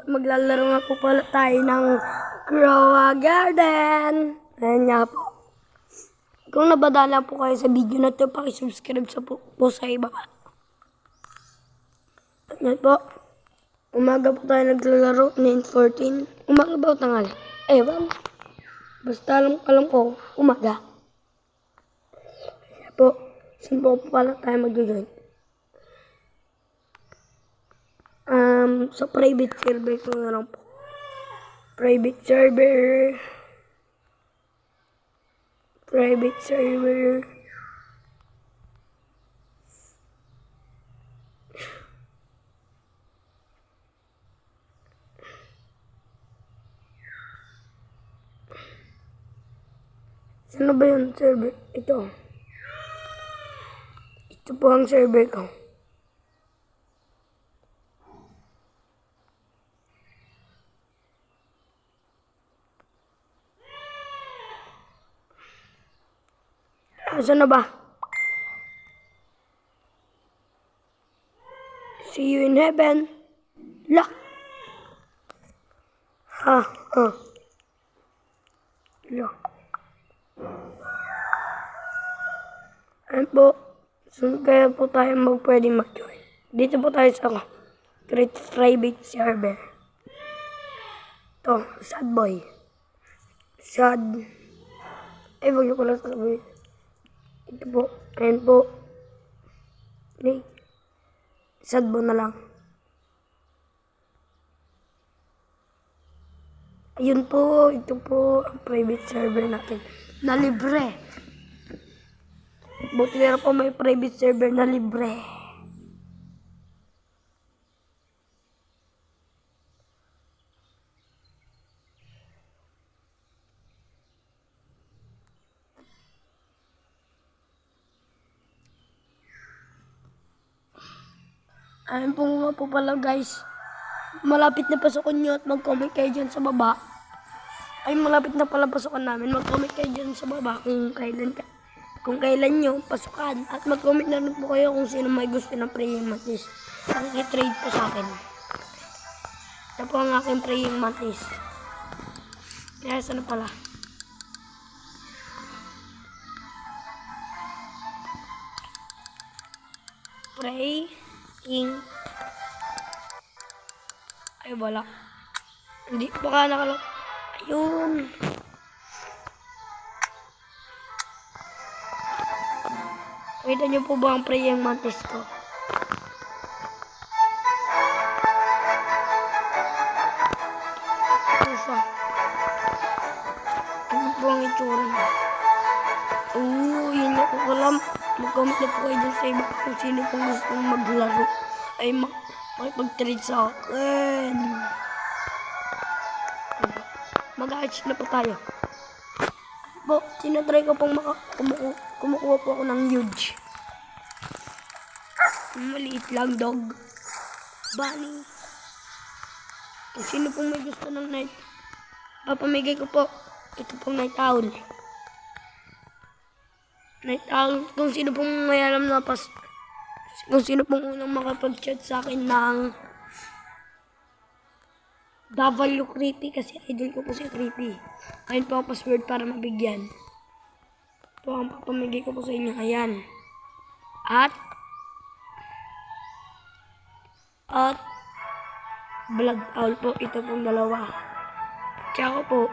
Maglalaro nga po pala tayo ng Grow Garden. Ayan nga po. Kung nabadala po kayo sa video na ito, pakisubscribe po sa ibaba. Ayan po. Umaga po tayo naglalaro, 9:14. Umaga ba o tanghali? Ewan. Basta alam ko, umaga. Ayan po. Saan po pala tayo mag-join? Sa private server ko na lang po. Private server. Saan ba yung server? Ito. Ito po ang server ko. Saan na ba? See you in heaven. La. La. Ayan po. So, kaya po tayo pwedeng mag-join. Dito po tayo sa create private server. Ito, sad boy. Sad. Ay, wag niyo pala sasabihin. Ito po. Ayan po. Sad boy na lang. Ayun po. Ito po ang private server natin. Na libre. Buti na po may private server na libre. Ayun po nga po pala guys. Malapit na pasukan nyo at mag-comment kayo dyan sa baba. Ay malapit na pala pasukan namin. Mag-comment kayo dyan sa baba kung kailan nyo pasukan. At mag-comment na rin po kayo kung sino may gusto ng praying mantis. Pakitrade po sa akin. Ito po ang aking praying mantis. Kaya sana pala. Praying. Ay wala. Hindi pa ka nakalap. Ayun. Kita niyo po ba ang praying mantis ko? Ito siya. Ano po ang itsura niya? Yun na po alam. Mag-comment na po kayo dun sa iba kung sino pong gustong maglaro. Ay makipag-trade sa akin. Mag-arch na po tayo. Po, sinatry ko pong kumukuha po ako ng huge. Maliit lang, dog. Bunny. Kung sino pong may gusto ng night, papamigay ko po. Ito pong night owl. Night owl. Kung sino pong may alam na kung sino pong unang makapag-chat sa akin ng W Creepy kasi idol ko po si Creepy. Ayun po ang password para mabigyan. Ito ang papamigay ko po sa inyo. Ayan. At Blood Owl po. Ito pong dalawa. Tsaka po.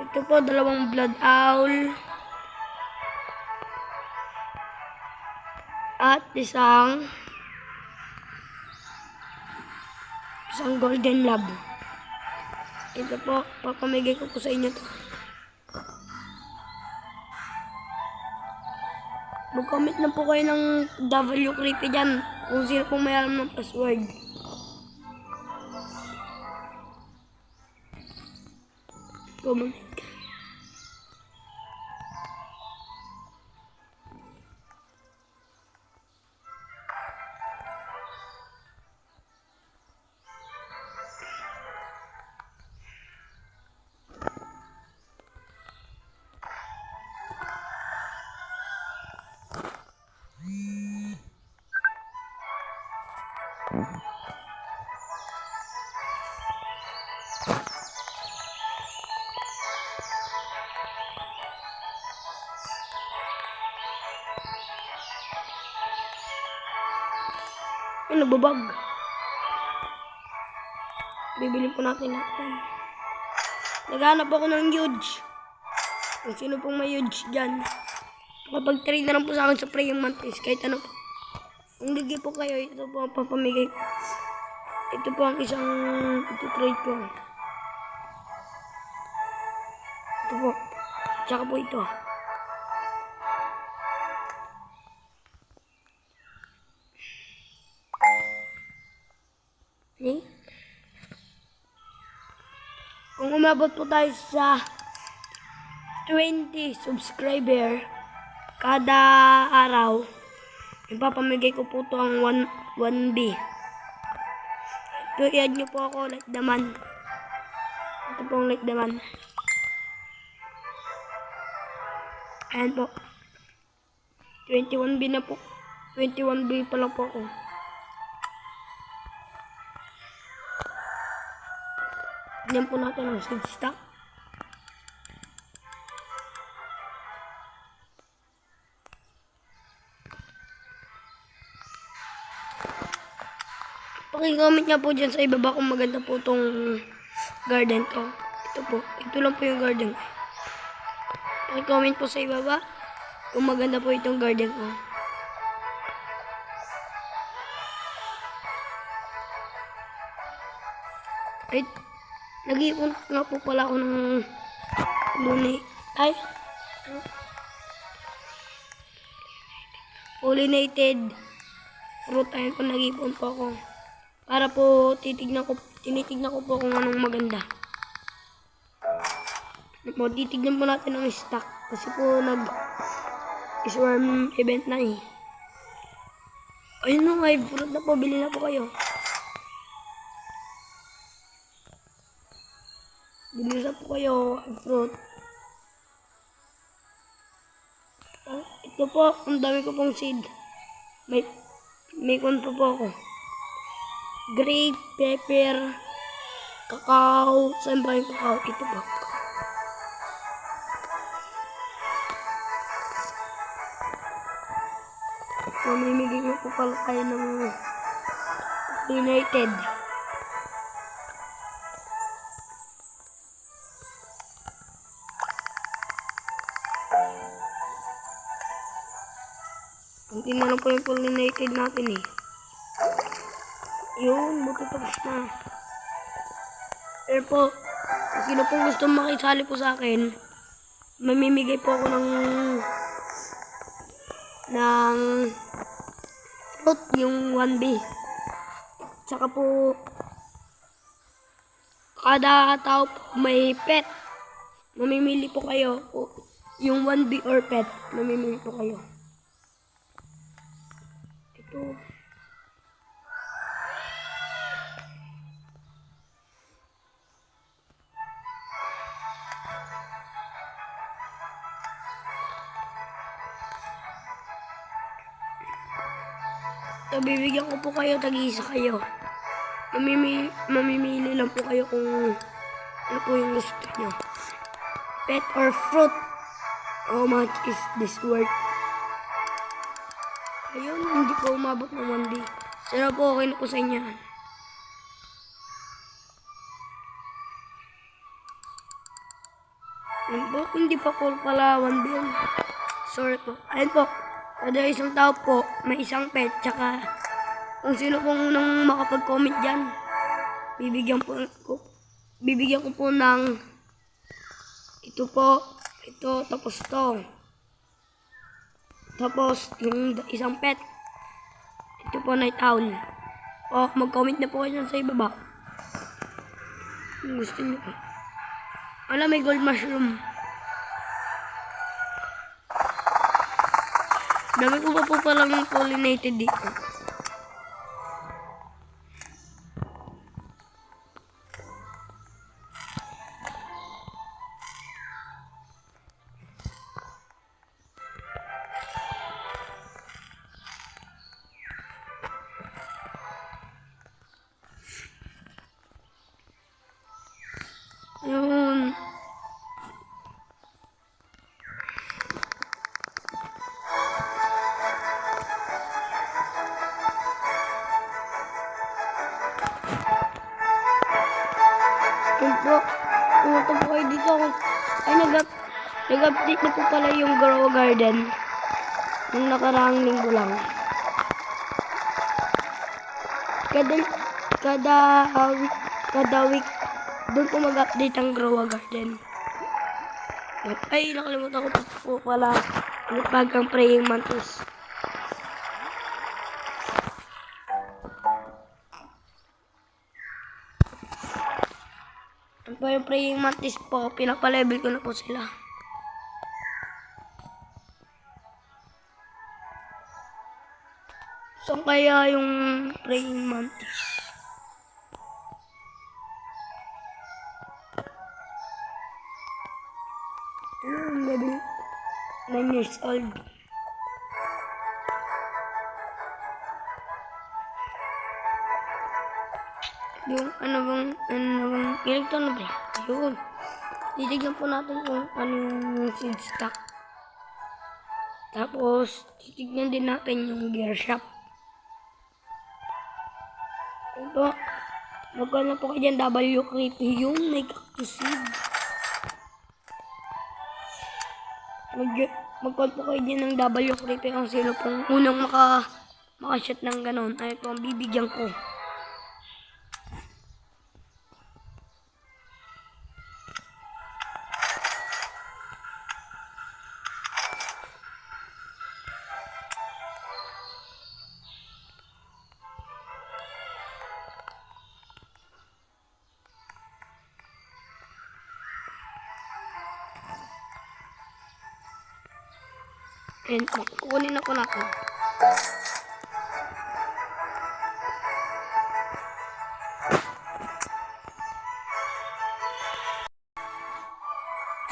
Ito po dalawang Blood Owl. At isang golden lab. Ito po, papamigay ko po sa inyo to. Mag-comment na po kayo ng W Creepy dyan kung sino pong may alam ng password. Comment ka. Ay, nagbabag. Bibili po natin natin. Naghanap ako ng huge. Kung sino pong may huge dyan. Kapag-trade na lang po sa akin sa praying mantis. Kahit ano po. Kung ligi po kayo, ito po ang papamigay. Ito po ang isang ito-trade ko. Ito po. Tsaka po ito. Okay? Kung umabot po tayo sa 20 subscriber kada araw, ipapamigay ko po ito ang 1B. Ito, i-add nyo po ako like the man. Ito po ang like the man. Ayan po. 21B na po. 21B pa lang po ako. Tignan po natin ang seed stock. Paki-comment nga po dyan sa ibaba kung maganda po itong garden ko. Ito po. Ito lang po yung garden ko. Paki-comment po sa ibaba kung maganda po itong garden ko. Ay, nag-iipon nga po pala ako ng pollinated fruit. Ayun po, nag-iipon po ako. Para po tinitignan ko po kung anong maganda. Titignan po natin ang stock. Kasi po nag-swarm event na eh. Ayun na, may fruit na po. Bili na po kayo. Bili na po kayo, fruit. Oh, ito po, ang dami ko pong seed. May konto po ako. Grape, pepper, kakao. Saan ba yung kakao? Ito po. Mamimigay mo po pala kayo ng United. Hindi na lang po yung pollinated natin eh. Yun, buti tapos na. Pero po, kung sino pong gusto makisali po sa akin, mamimigay po ako ng fruit, yung 1B. Tsaka po, kada tao po may pet. Mamimili po kayo. Yung 1B or pet, mamimili po kayo. Ito. So, bibigyan ko po kayo, tag-isa kayo. Mamimili lang po kayo kung ano po yung gusto nyo. Pet or fruit. How much is this worth? Ayun, hindi po umabot ng 1D. Sana po okay na po sa inyo. Ayun po, hindi pa po pala 1D. Sorry po. Ayun po. Kada isang tao po, may isang pet, tsaka kung sino pong unang makapag-comment dyan, bibigyan ko po ng ito po, ito, tapos to. Tapos, yung isang pet, ito po, night owl. O, mag-comment na po kayo dyan sa ibaba. Kung gusto nyo po. Wala, may gold mushroom. Dami ko pa po palang pollinated dito. dito ako, ay nag-update na po pala yung Grow Garden. Yung nakaraang linggo lang. Kada week, doon po mag-update ang Grow Garden. Ay, nakalimutan ko po pala. Pag ang praying mantis. Ang po yung praying mantis po, pinapalevel ko na po sila. So, kaya yung praying mantis? Level 9 years old. Yung ano bang ginagto na ba? Ayun. Titignan po natin kung ano yung seed stock. Tapos, titignan din natin yung gear shop. Ito, magkano po kayo dyan, W creepy yung may cactus seed. Mag-call po kayo dyan ng W creepy kung sino pong unang makashot ng ganon. Ay, ito ang bibigyan ko. And kukunin ako natin.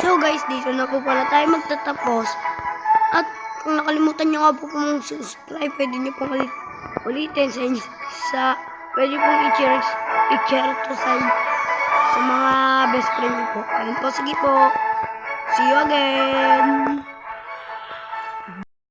So guys, dito na po pala tayo magtatapos. At kung nakalimutan nyo nga po kung subscribe, pwede nyo pong ulitin pwede pong i-share to sa mga best friend nyo po. Ayun po, sige po. See you again!